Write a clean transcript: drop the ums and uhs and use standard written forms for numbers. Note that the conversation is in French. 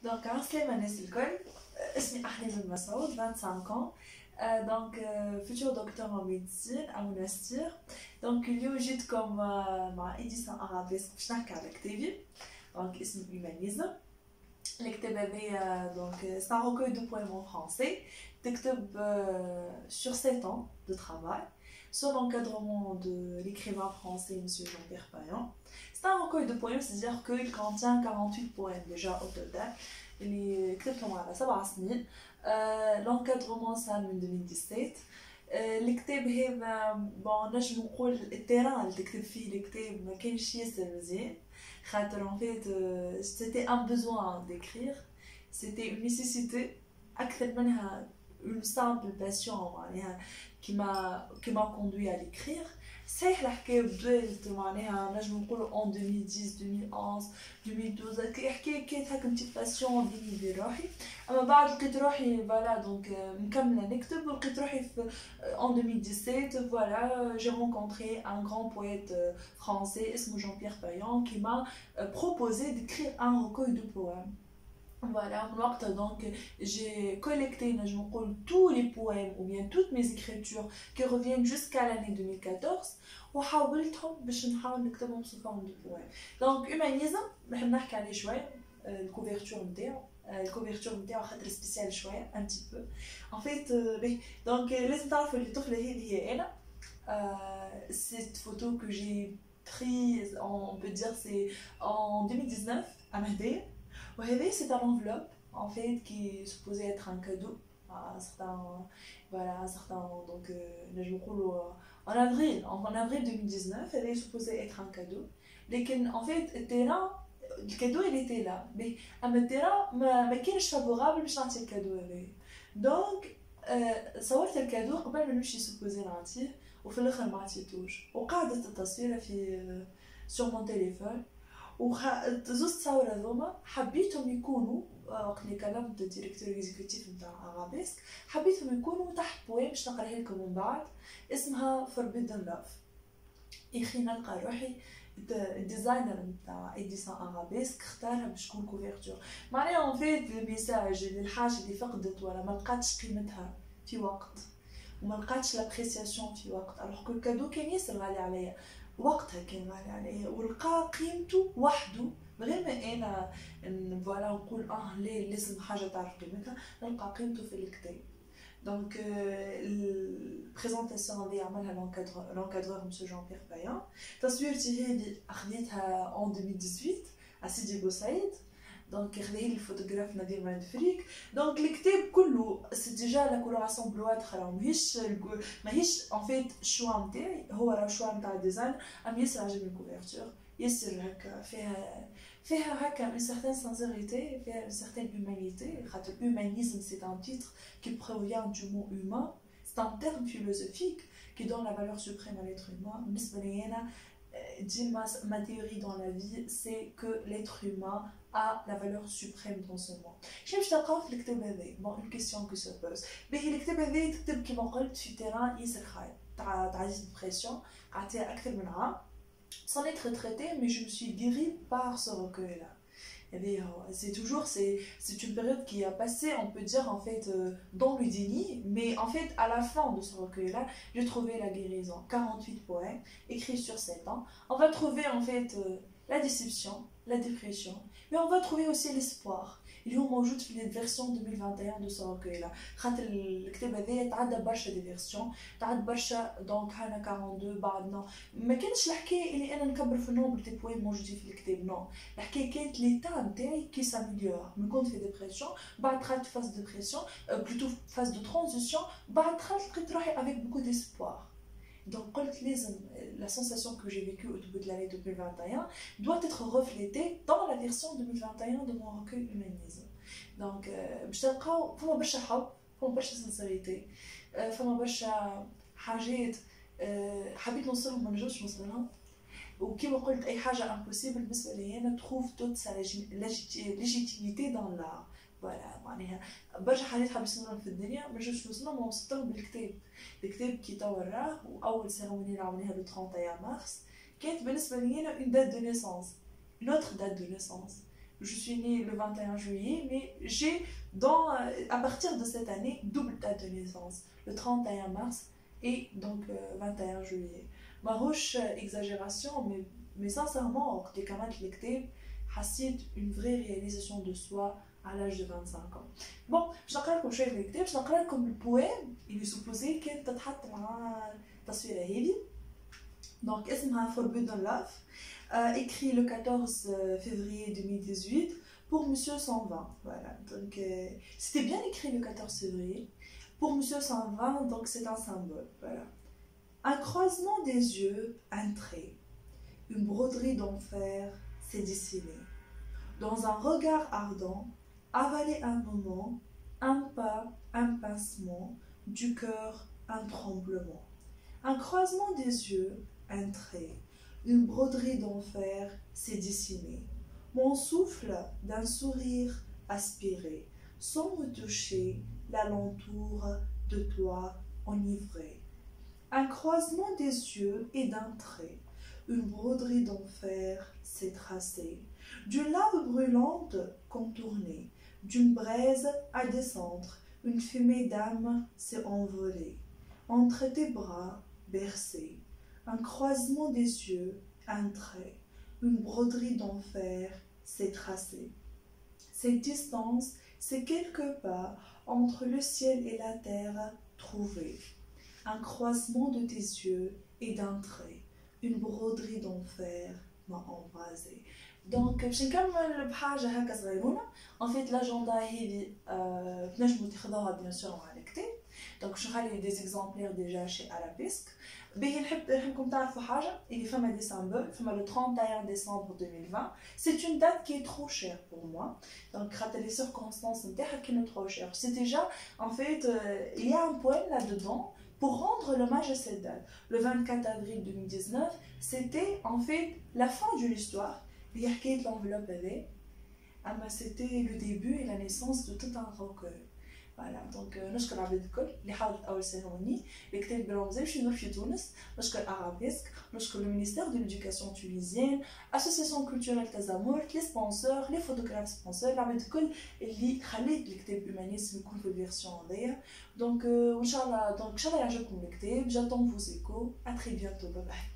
دونك عسلامة الناس الكل. اسمي أحلام بن مسعود 25 ans. دونك futur docteur en médecine à Monastir. دونك اليوم جيتكم مع إديسان أرابيسك باش نحكي على كتابي. دونك اسمه Humanisme. الكتاب هذايا دونك c'est un recueil de poèmes en français. تكتب sur 7 ans de travail sous l'encadrement de l'écrivain français M. Jean-Pierre Payan. C'est un recueil de poèmes, c'est-à-dire qu'il contient 48 poèmes déjà au total. اللي كتبتهم على 7 سنين. l'encadrement ça من 2017. الكتاب هذا بون نجم نقول التيران اللي تكتب فيه الكتاب ما كانش ياسر مزيان خاطر en fait c'était un besoin d'écrire, c'était une nécessité أكثر منها une simple passion معناها qui m'a conduit à l'écrire. صحيح الحكاية بدات معناها نجم نقولو en 2010 2011 2012 الحكاية كانت هكا بتيت باسيون بيني وبين روحي، اما بعد لقيت روحي فوالا دونك مكملة نكتب ولقيت روحي في en 2017 voilà j'ai rencontré un grand poète français اسمه Jean-Pierre Payan qui m'a proposé d'écrire un recueil de poèmes. Voilà, donc j'ai collecté tous les poèmes ou bien toutes mes écritures qui reviennent jusqu'à l'année 2014 وحاولتهم باش نحاول نكتبهم sous forme de poèmes. Donc Humanisme راح نحكي عليه شويه. الكوفرتور نتاعو خاطر سبيسيال شويه un petit peu. En fait donc لازم تعرفوا اللي الطفله هذه هي انا. Cette photo que j'ai prise on peut dire c'est en 2019 à Mahdia. وهذه c'est un enveloppe en fait qui est supposé être un cadeau à un certain voilà un certain donc نجم نقولوا en avril 2019 elle est supposée être un cadeau لكن en fait le cadeau il était là mais اما التيران ما كانش favorable باش نعطي الكادو هذايا. donc صورت الكادو قبل ما نمشي supposé نعطيه وفي الاخر ما عطيتوش وقعدت التصويره في sur mon téléphone. وزوز تصاور هذوما حبيتهم يكونوا وقت اللي كلمت الديريكتور اكزيكوتيف نتاع ارابيسك حبيتهم يكونوا تحت بويم باش نقراها لكم من بعد اسمها Forbidden Love. اخي نلقى روحي الديزاينر نتاع اديسان ارابيسك اختارها باش تكون كوفرتور معناها اون فيت الميساج اللي الحاجه اللي فقدت ولا ما لقاتش قيمتها في وقت وما لقاتش لابريسياسيون في وقت الوغ كو الكادو كان ياسر غالي عليا وقتها كان غالي عليا ولقى قيمته وحده من غير ما انا فوالا نقول ليه لازم حاجه تعرف قيمتها نلقى قيمته في الكتاب. دونك البريزونطاسيون اللي عملها لونكادرور مسيو جون بيير بايان. تصويرتي هذه اخذتها en 2018 à سيدي بوسعيد. دونك خذاها لي الفوتوغراف نادر ماندفريك. دونك الكتاب كله سي ديجا لا كولوراسيون بلوات راه ماهيش ان فيت الشوا نتاعي هو راه الشوا نتاع الديزاين ام ياسر عجبني الكوفرتور ياسر هكا فيها هكا une certaine sincérité فيها une certaine humanité خاطر humanisme c'est un titre qui provient du mot humain, c'est un terme philosophique qui donne la valeur suprême à l'être humain. بالنسبه لي انا ديما ma théorie dans la vie c'est que l'être humain a la valeur suprême dans ce monde. شنو باش تلقاو في الكتاب هذا؟ بون اون كيسيون كو سو بوز. باهي الكتاب هذا تكتب كيما قلت في تيران ياسر خايب تاع ديبرسيون قعدتها اكثر من عام. Sans être traitée, mais je me suis guérie par ce recueil-là. C'est toujours c'est une période qui a passé, on peut dire en fait dans le déni, mais en fait à la fin de ce recueil-là, j'ai trouvé la guérison. 48 poèmes écrits sur 7 ans. On va trouver en fait la déception, la dépression, mais on va trouver aussi l'espoir. اللي هو موجود في الفيرسيون 2021 دو سو recueil لا خاطر الكتاب هذايا تعدى برشا دي فيرسيون تعدى برشا دونك هانا 42 بعدنا ما كانش الحكايه اللي انا نكبر في النومبر دي بوين موجودين في الكتاب نو الحكايه كانت ليتا نتاعي كي ساميليور من كنت في ديبرسيون بعد دخلت فاز ديبرسيون بلوتو فاز دو ترانزيسيون بعد دخلت لقيت روحي افيك بوكو ديسبوار. Donc, la sensation que j'ai vécue au début de l'année 2021 doit être reflétée dans la version 2021 de mon recueil Humanisme. Donc, باش تلقاو فما برشا حب فما برشا سنسيريتي فما برشا حاجات حبيت نوصلهم ما نجمش نوصلهم وكيما قلت اي حاجه امبوسيبل بالنسبه لي انا تروف توت سا ليجيتيميتي دون لار. فوالا معناها برشا حاجات حبيت نوصلهم في الدنيا ما نجمش نوصلهم وصلتهم بالكتاب. الكتاب كي تو راه واول سيرموني اللي عملناها ب 31 مارس كانت بالنسبه لي انا اون دات دو نيسونس une autre date de naissance je suis née le 21 juillet, mais j'ai à partir de cette année double date de naissance, le 31 mars et donc 21 juillet. ماهوش exagération, mais sincèrement وقت اللي كملت الكتاب حسيت une vraie réalisation de soi à l'âge de 25 ans. Bon, باش نقرا لكم شويه من الكتاب، باش نقرا لكم البويم اللي سوبوزي كانت تتحط مع التصويره هذه. Donc اسمها Forbidden Love, écrit le 14 février 2018 pour Monsieur 120. Voilà, donc c'était bien écrit le 14 février. Pour Monsieur 120, donc c'est un symbole. Voilà. Un croisement des yeux, un trait. Une broderie d'enfer s'est dessinée. Dans un regard ardent, avaler un moment, un pas, un pincement, du cœur, un tremblement. Un croisement des yeux, un trait. Une broderie d'enfer s'est dessinée. Mon souffle d'un sourire aspiré, sans me toucher, l'alentour de toi enivré. Un croisement des yeux et d'un trait, une broderie d'enfer s'est tracée. D'une lave brûlante contournée, d'une braise à descendre, une fumée d'âme s'est envolée. Entre tes bras, bercée, un croisement des yeux, un trait, une broderie d'enfer s'est tracée. Cette distance, c'est quelques pas entre le ciel et la terre trouvée. Un croisement de tes yeux et d'un trait, une broderie d'enfer m'a embrasé. Donc باش نكمل بحاجه هكا صغيرونه. En fait l'agenda هذه تنجموا تاخذوها bien sûr مع الكتاب. Donc باش نخلي des exemplaires déjà chez Arabesque. باهي نحبكم تعرفوا حاجه اللي فما دي سامبل فما le 31 décembre 2020. C'est une date qui est trop chère pour moi. Donc خاطر les circonstances نتاعها كانوا trop chères. C'est déjà en fait il y a un poème là-dedans pour rendre l'hommage à cette date. Le 24 avril 2019, c'était en fait la fin de l'histoire. Il y a de l'enveloppe avec. C'était le début et la naissance de tout un recueil. Voilà, donc نشكر عباد الكل اللي حضرت أول cérémonie. الكتاب بالرمزي باش ينور في تونس. نشكر Arabesque, نشكر le ministère de l'éducation tunisienne, association culturelle Tazamur, les sponsors, les photographes sponsors, عباد الكل اللي خليت الكتاب humanisme يكون في الفيرسيون هذيا. Donc إن شاء الله يعجبكم الكتاب. J'attends vos échos. À très bientôt. Bye bye.